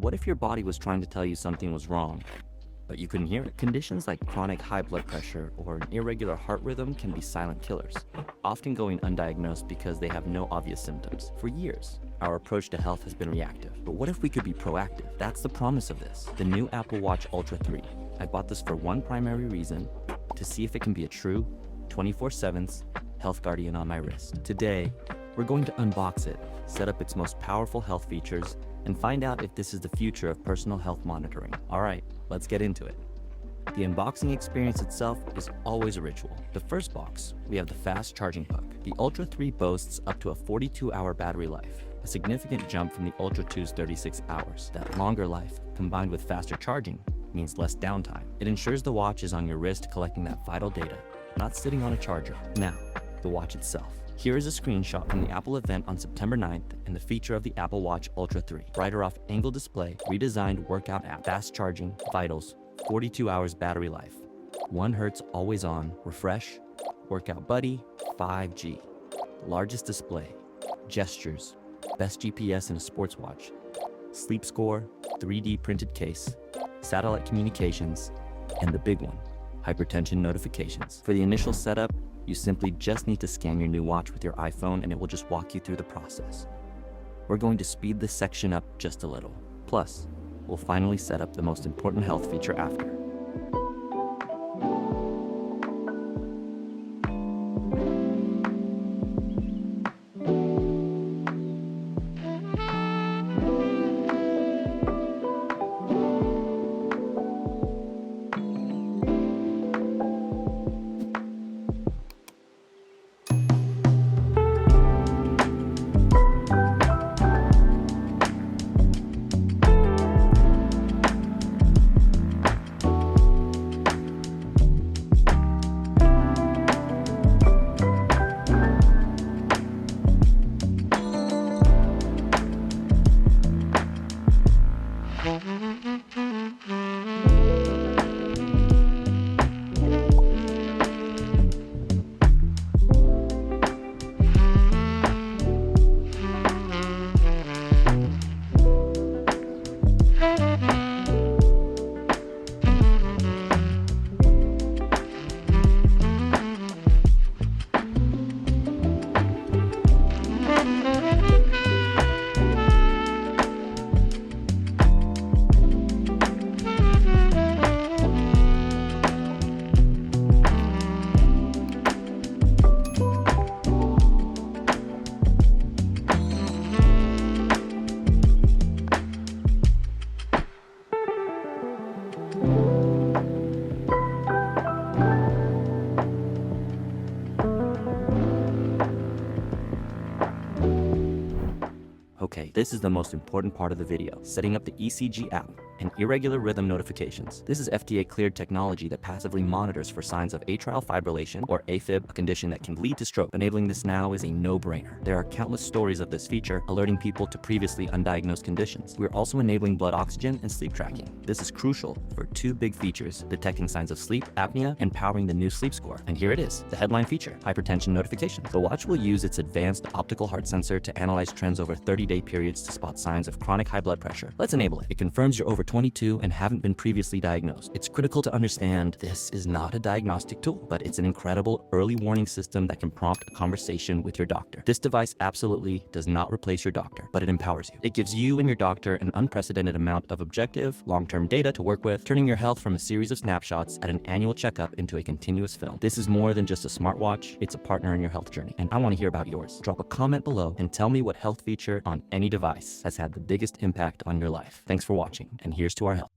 what if your body was trying to tell you something was wrong, but you couldn't hear it? Conditions like chronic high blood pressure or an irregular heart rhythm can be silent killers, often going undiagnosed because they have no obvious symptoms. For years, our approach to health has been reactive. But what if we could be proactive? That's the promise of this, the new Apple Watch Ultra 3. I bought this for one primary reason, to see if it can be a true 24/7 health guardian on my wrist. Today, we're going to unbox it, set up its most powerful health features, and find out if this is the future of personal health monitoring. All right, let's get into it. The unboxing experience itself is always a ritual. The first box, we have the fast charging puck. The Ultra 3 boasts up to a 42-hour battery life, a significant jump from the Ultra 2's 36 hours. That longer life, combined with faster charging, means less downtime. It ensures the watch is on your wrist collecting that vital data, not sitting on a charger. Now, the watch itself. Here is a screenshot from the Apple event on September 9th and the feature of the Apple Watch Ultra 3. Brighter off angle display, redesigned workout app, fast charging, vitals, 42 hours battery life, 1 Hz always on, refresh, workout buddy, 5G, largest display, gestures, best GPS in a sports watch, sleep score, 3D printed case, satellite communications, and the big one, hypertension notifications. For the initial setup, you simply just need to scan your new watch with your iPhone and it will just walk you through the process. We're going to speed this section up just a little. Plus, we'll finally set up the most important health feature after. Okay, this is the most important part of the video, setting up the ECG app and irregular rhythm notifications. This is FDA-cleared technology that passively monitors for signs of atrial fibrillation, or AFib, a condition that can lead to stroke. Enabling this now is a no-brainer. There are countless stories of this feature, alerting people to previously undiagnosed conditions. We're also enabling blood oxygen and sleep tracking. This is crucial for 2 big features, detecting signs of sleep apnea and powering the new sleep score. And here it is, the headline feature, hypertension notifications. The watch will use its advanced optical heart sensor to analyze trends over 30-day periods to spot signs of chronic high blood pressure. Let's enable it. It confirms you're over 22 and haven't been previously diagnosed. It's critical to understand this is not a diagnostic tool, but it's an incredible early warning system that can prompt a conversation with your doctor. This device absolutely does not replace your doctor, but it empowers you. It gives you and your doctor an unprecedented amount of objective, long-term data to work with, turning your health from a series of snapshots at an annual checkup into a continuous film. This is more than just a smartwatch, it's a partner in your health journey, and I want to hear about yours. Drop a comment below and tell me what health feature on any device has had the biggest impact on your life. Thanks for watching, and here's to our health.